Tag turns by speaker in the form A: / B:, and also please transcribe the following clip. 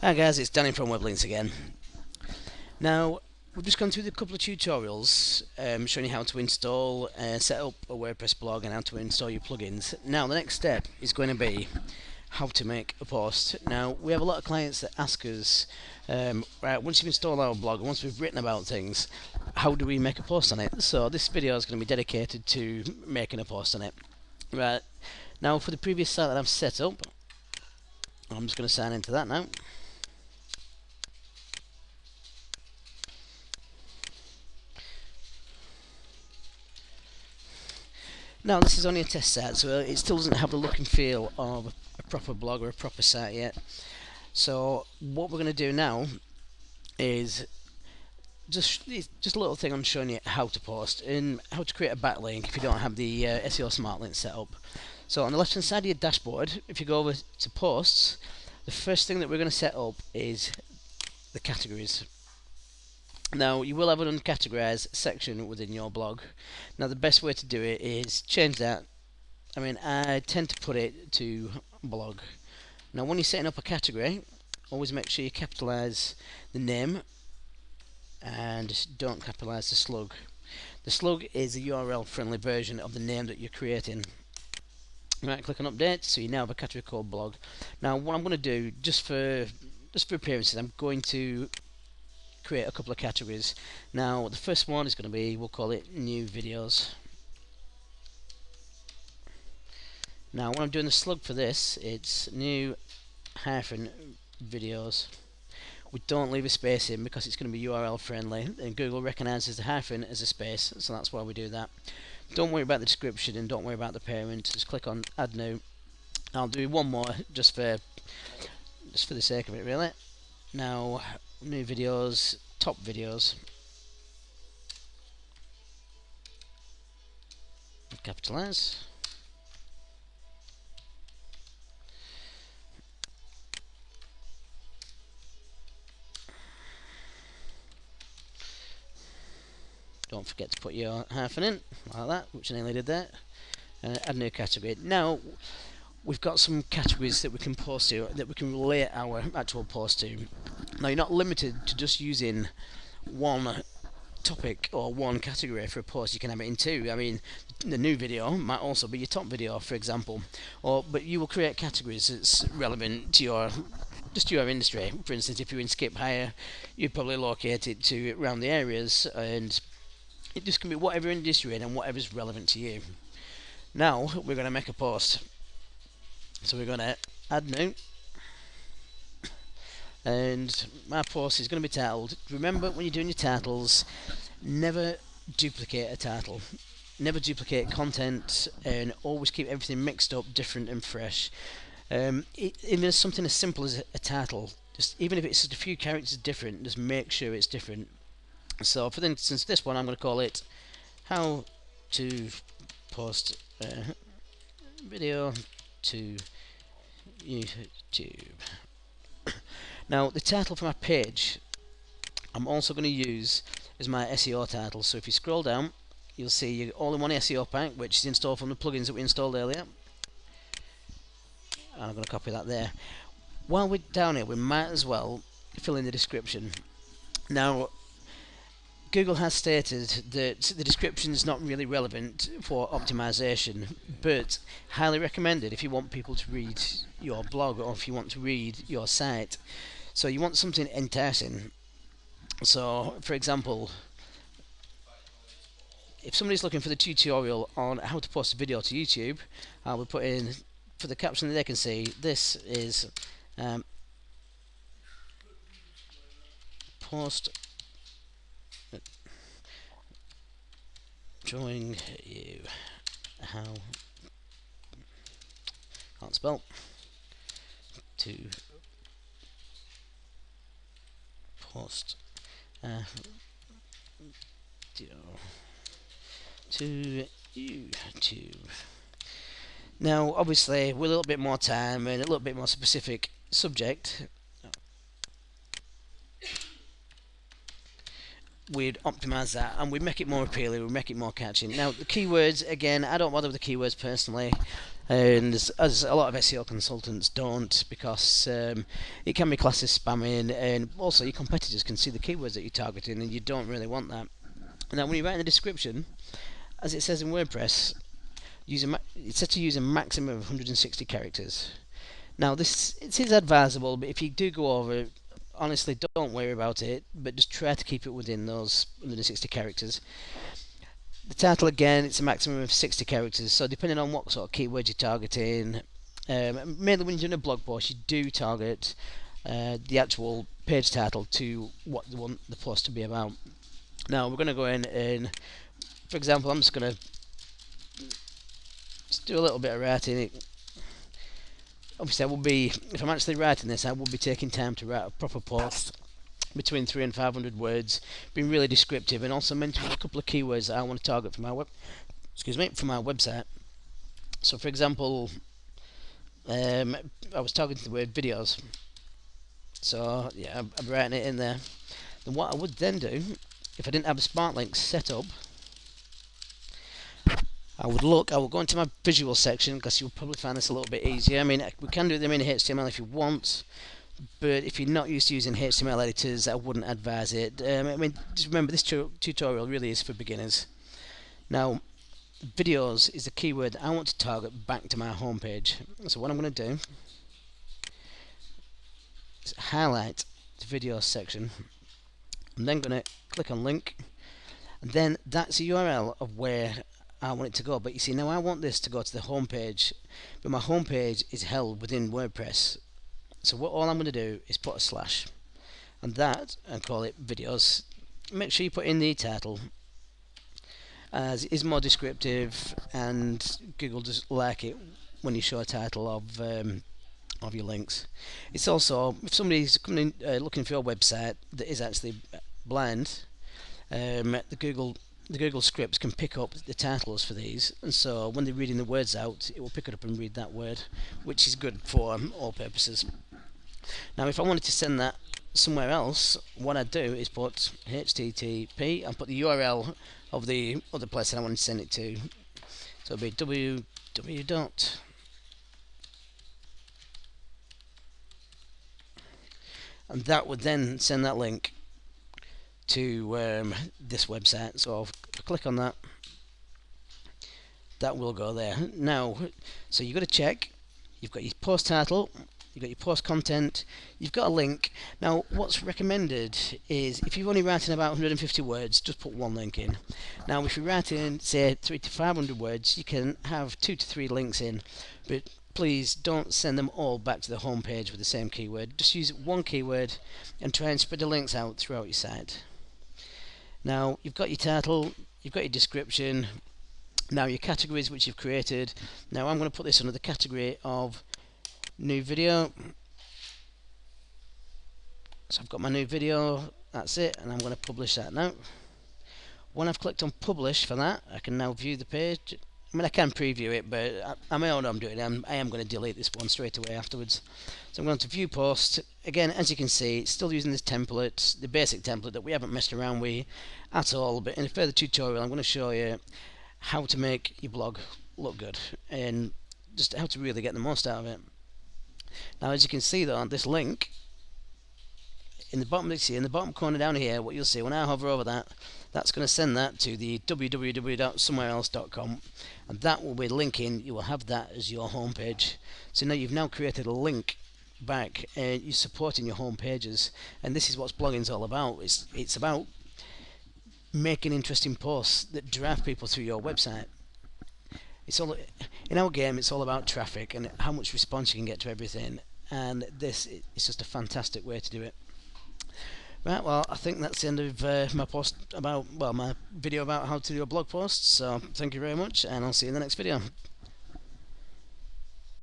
A: Hi guys, it's Danny from Weblinx again. Now, we've just gone through a couple of tutorials showing you how to install, set up a WordPress blog and how to install your plugins. Now, the next step is going to be how to make a post. Now, we have a lot of clients that ask us, right, once you've installed our blog, once we've written about things, how do we make a post on it? So this video is going to be dedicated to making a post on it. Right, now for the previous site that I've set up, I'm just going to sign into that now. Now this is only a test site, so it still doesn't have the look and feel of a proper blog or a proper site yet. So what we're going to do now is just a little thing I'm showing you how to post and how to create a backlink if you don't have the SEO Smart Link set up. So on the left hand side of your dashboard, if you go over to posts, the first thing that we're going to set up is the categories. Now you will have an uncategorized section within your blog. Now the best way to do it is change that. I tend to put it to blog. Now when you're setting up a category, always make sure you capitalize the name and don't capitalize the slug. The slug is a URL friendly version of the name that you're creating. Right, click on update, so you now have a category called blog. Now what I'm going to do, just for appearances, I'm going to create a couple of categories. Now the first one is going to be, we'll call it new videos. Now when I'm doing the slug for this, it's new hyphen videos. We don't leave a space in because it's going to be URL friendly, and Google recognises the hyphen as a space, so that's why we do that. Don't worry about the description and don't worry about the parent, just click on add new. I'll do one more just for the sake of it really. Now new videos, top videos, capitalize. Don't forget to put your hyphen in, like that, which I nearly did there. Add new category. Now we've got some categories that we can post to, that we can relate our actual post to. Now you're not limited to just using one topic or one category for a post. You can have it in two. The new video might also be your top video, for example, but you will create categories that's relevant to your industry. For instance, if you're in skip hire, you'd probably locate it to around the areas, and it just can be whatever industry you're in and whatever's relevant to you. Now we're going to make a post, so we're going to add new, and my post is going to be titled. Remember, when you're doing your titles, never duplicate a title, never duplicate content, and always keep everything mixed up, different and fresh. Even something as simple as a title, even if it's just a few characters different, just make sure it's different. So for instance, this one I'm going to call it how to post a video to YouTube. Now the title for my page I'm also going to use as my SEO title. So if you scroll down, you'll see your all-in-one SEO pack, which is installed from the plugins that we installed earlier. And I'm going to copy that there. While we're down here, we might as well fill in the description. Now Google has stated that the description is not really relevant for optimization, but highly recommended if you want people to read your blog or if you want to read your site. So you want something enticing. So for example, if somebody's looking for the tutorial on how to post a video to YouTube, I will put in for the caption that they can see, this is post showing you how, can't spell, to post video to YouTube. Now obviously with a little bit more time and a little bit more specific subject, we'd optimize that and we'd make it more appealing, we'd make it more catchy. Now the keywords, again, I don't bother with the keywords personally. and as a lot of SEO consultants don't, because it can be classed as spamming, and also your competitors can see the keywords that you're targeting, and you don't really want that. Now, when you write in the description, as it says in WordPress, it's set to use a maximum of 160 characters. Now, this it is advisable, but if you do go over it, honestly, don't worry about it, but just try to keep it within those 160 characters. The title, again, it's a maximum of 60 characters, so depending on what sort of keyword you're targeting, mainly when you're doing a blog post, you do target the actual page title to what you want the post to be about. Now, we're going to go in and, for example, I'm just going to do a little bit of writing. Obviously, if I'm actually writing this, I will be taking time to write a proper post between 300 and 500 words, being really descriptive, and also mentioning a couple of keywords that I want to target for my for my website. So, for example, I was targeting the word videos. So yeah, I'm writing it in there. Then what I would then do, if I didn't have a smart link set up, I would go into my visual section, because you'll probably find this a little bit easier. I mean, we can do them in HTML if you want, but if you're not used to using HTML editors, I wouldn't advise it. I mean, just remember, this tutorial really is for beginners. Now, videos is the keyword I want to target back to my homepage. So what I'm going to do is highlight the videos section. I'm then going to click on link, and then that's the URL of where I want it to go. But you see, now I want this to go to the home page, but my home page is held within WordPress. So all I'm going to do is put a slash and call it videos. Make sure you put in the title, as it is more descriptive, and Google does like it when you show a title of your links. It's also, if somebody's coming in looking for your website that is actually blind, the Google scripts can pick up the titles for these, and so when they're reading the words out, it will pick it up and read that word, which is good for all purposes. Now, if I wanted to send that somewhere else, what I'd do is put HTTP and put the URL of the other place that I want to send it to. So it'll be www. And that would then send that link to this website. So I'll click on that. That will go there. Now, so you've got to check. You've got your post title, you've got your post content, you've got a link. Now, what's recommended is, if you're only writing about 150 words, just put one link in. Now, if you're writing, say, 300 to 500 words, you can have 2 to 3 links in, but please don't send them all back to the home page with the same keyword. Just use one keyword and try and spread the links out throughout your site. Now, you've got your title, you've got your description, now your categories which you've created. Now, I'm going to put this under the category of new video. So I've got my new video, that's it, and I'm going to publish that now. When I've clicked on publish for that, I can now view the page. I mean, I can preview it, but I may know what I'm doing. I am going to delete this one straight away afterwards. So I'm going to view post. Again, as you can see, it's still using this template, the basic template that we haven't messed around with at all. But in a further tutorial, I'm going to show you how to make your blog look good and just how to really get the most out of it. Now, as you can see, though, this link in the bottom corner down here, what you'll see when I hover over that, that's going to send that to the www.somewhereelse.com, and that will be linking. You will have that as your home page. So now you've created a link back, and you're supporting your home pages. And this is what blogging's all about. It's about making interesting posts that drive people through your website. It's all, in our game, it's all about traffic and how much response you can get to everything, and this is just a fantastic way to do it. Right, well, I think that's the end of my video about how to do a blog post. So thank you very much, and I'll see you in the next video.